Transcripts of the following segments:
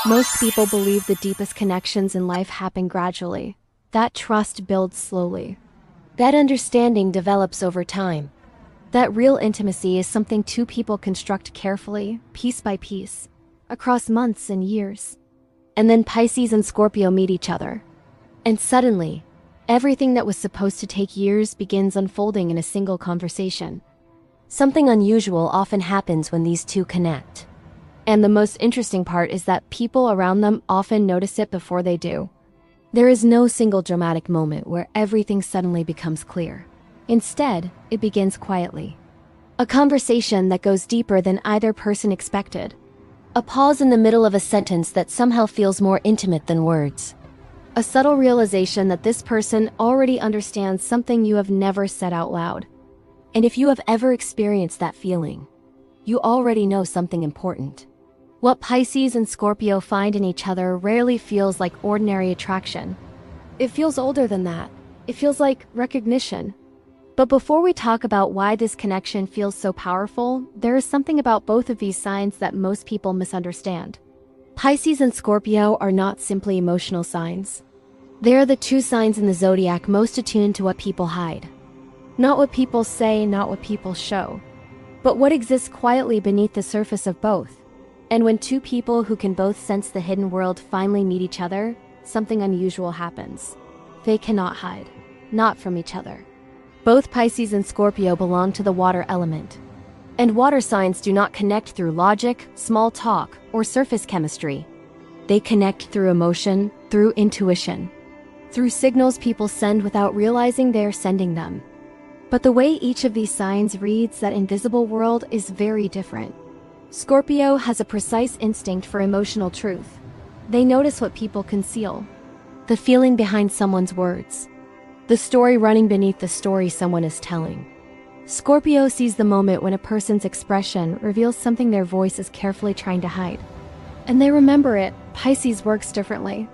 Most people believe the deepest connections in life happen gradually. That trust builds slowly. That understanding develops over time. That real intimacy is something two people construct carefully, piece by piece, across months and years. And then Pisces and Scorpio meet each other. And suddenly, everything that was supposed to take years begins unfolding in a single conversation. Something unusual often happens when these two connect. And the most interesting part is that people around them often notice it before they do. There is no single dramatic moment where everything suddenly becomes clear. Instead, it begins quietly. A conversation that goes deeper than either person expected. A pause in the middle of a sentence that somehow feels more intimate than words. A subtle realization that this person already understands something you have never said out loud. And if you have ever experienced that feeling, you already know something important. What Pisces and Scorpio find in each other rarely feels like ordinary attraction. It feels older than that. It feels like recognition. But before we talk about why this connection feels so powerful, there is something about both of these signs that most people misunderstand. Pisces and Scorpio are not simply emotional signs. They are the two signs in the zodiac most attuned to what people hide. Not what people say, not what people show, but what exists quietly beneath the surface of both. And when two people who can both sense the hidden world finally meet each other, something unusual happens. They cannot hide, not from each other. Both Pisces and Scorpio belong to the water element. And water signs do not connect through logic, small talk, or surface chemistry. They connect through emotion, through intuition, through signals people send without realizing they are sending them. But the way each of these signs reads that invisible world is very different. Scorpio has a precise instinct for emotional truth. They notice what people conceal. The feeling behind someone's words. The story running beneath the story someone is telling. Scorpio sees the moment when a person's expression reveals something their voice is carefully trying to hide. And they remember it. Pisces works differently.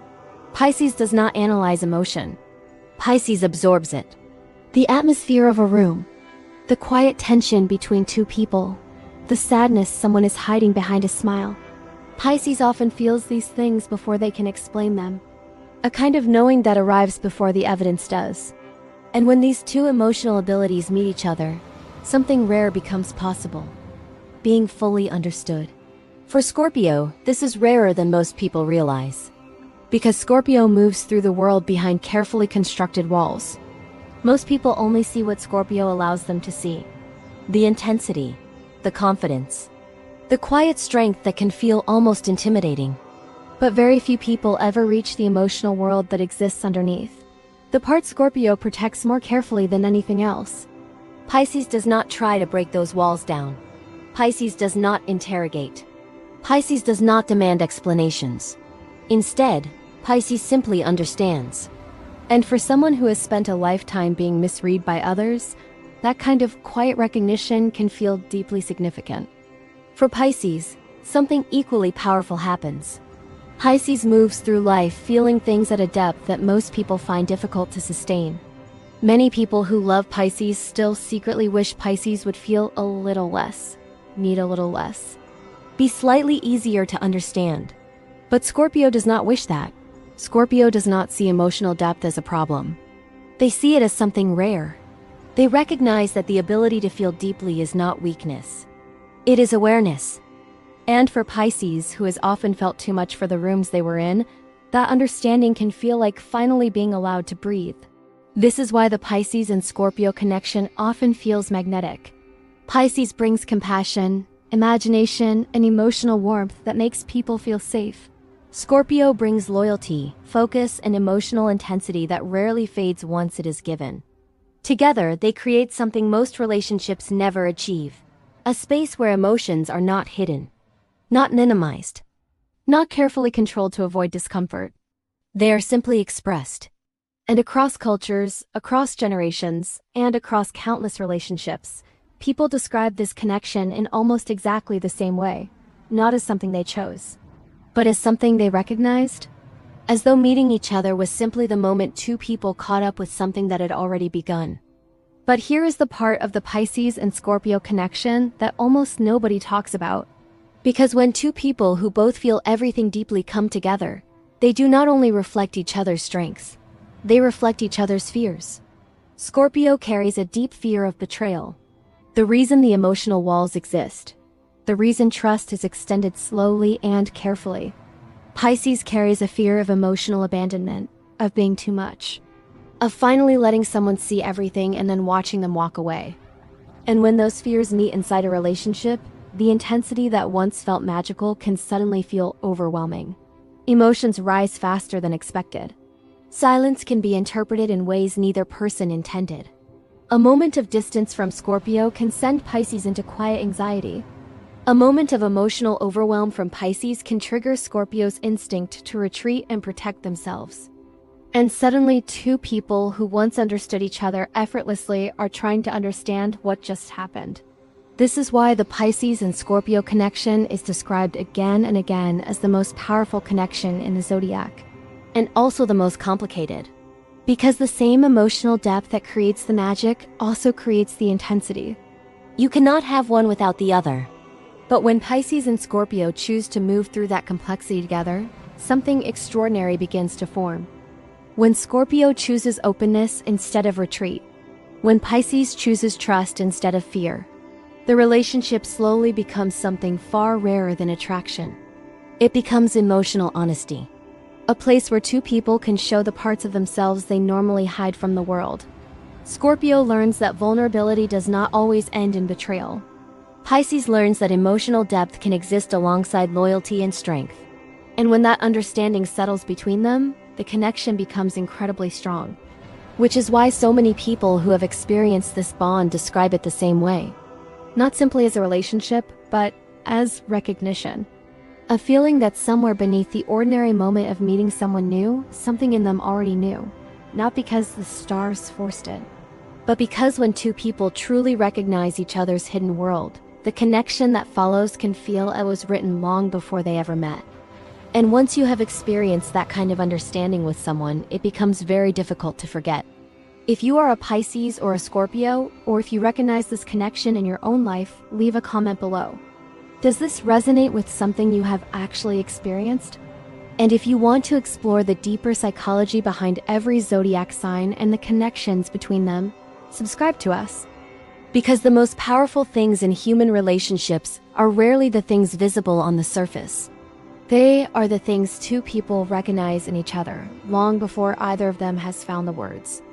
Pisces does not analyze emotion. Pisces absorbs it. The atmosphere of a room. The quiet tension between two people. The sadness someone is hiding behind a smile. Pisces often feels these things before they can explain them. A kind of knowing that arrives before the evidence does. And when these two emotional abilities meet each other, something rare becomes possible. Being fully understood. For Scorpio, this is rarer than most people realize. Because Scorpio moves through the world behind carefully constructed walls. Most people only see what Scorpio allows them to see. The intensity. The confidence. The quiet strength that can feel almost intimidating. But very few people ever reach the emotional world that exists underneath. The part Scorpio protects more carefully than anything else. Pisces does not try to break those walls down. Pisces does not interrogate. Pisces does not demand explanations. Instead, Pisces simply understands. And for someone who has spent a lifetime being misread by others, that kind of quiet recognition can feel deeply significant. For Pisces, something equally powerful happens. Pisces moves through life feeling things at a depth that most people find difficult to sustain. Many people who love Pisces still secretly wish Pisces would feel a little less, need a little less, be slightly easier to understand. But Scorpio does not wish that. Scorpio does not see emotional depth as a problem. They see it as something rare. They recognize that the ability to feel deeply is not weakness. It is awareness. And for Pisces, who has often felt too much for the rooms they were in, that understanding can feel like finally being allowed to breathe. This is why the Pisces and Scorpio connection often feels magnetic. Pisces brings compassion, imagination, and emotional warmth that makes people feel safe. Scorpio brings loyalty, focus, and emotional intensity that rarely fades once it is given. Together, they create something most relationships never achieve. A space where emotions are not hidden, not minimized, not carefully controlled to avoid discomfort. They are simply expressed. And across cultures, across generations, and across countless relationships, people describe this connection in almost exactly the same way, not as something they chose, but as something they recognized. As though meeting each other was simply the moment two people caught up with something that had already begun. But here is the part of the Pisces and Scorpio connection that almost nobody talks about. Because when two people who both feel everything deeply come together, they do not only reflect each other's strengths, they reflect each other's fears. Scorpio carries a deep fear of betrayal. The reason the emotional walls exist. The reason trust is extended slowly and carefully. Pisces carries a fear of emotional abandonment, of being too much, of finally letting someone see everything and then watching them walk away. And when those fears meet inside a relationship, the intensity that once felt magical can suddenly feel overwhelming. Emotions rise faster than expected. Silence can be interpreted in ways neither person intended. A moment of distance from Scorpio can send Pisces into quiet anxiety. A moment of emotional overwhelm from Pisces can trigger Scorpio's instinct to retreat and protect themselves. And suddenly, two people who once understood each other effortlessly are trying to understand what just happened. This is why the Pisces and Scorpio connection is described again and again as the most powerful connection in the zodiac, and also the most complicated. Because the same emotional depth that creates the magic also creates the intensity. You cannot have one without the other. But when Pisces and Scorpio choose to move through that complexity together, something extraordinary begins to form. When Scorpio chooses openness instead of retreat, when Pisces chooses trust instead of fear, the relationship slowly becomes something far rarer than attraction. It becomes emotional honesty. A place where two people can show the parts of themselves they normally hide from the world. Scorpio learns that vulnerability does not always end in betrayal. Pisces learns that emotional depth can exist alongside loyalty and strength. And when that understanding settles between them, the connection becomes incredibly strong. Which is why so many people who have experienced this bond describe it the same way. Not simply as a relationship, but as recognition. A feeling that somewhere beneath the ordinary moment of meeting someone new, something in them already knew. Not because the stars forced it, but because when two people truly recognize each other's hidden world, the connection that follows can feel it was written long before they ever met. And once you have experienced that kind of understanding with someone, it becomes very difficult to forget. If you are a Pisces or a Scorpio, or if you recognize this connection in your own life, leave a comment below. Does this resonate with something you have actually experienced? And if you want to explore the deeper psychology behind every zodiac sign and the connections between them, subscribe to us. Because the most powerful things in human relationships are rarely the things visible on the surface. They are the things two people recognize in each other, long before either of them has found the words.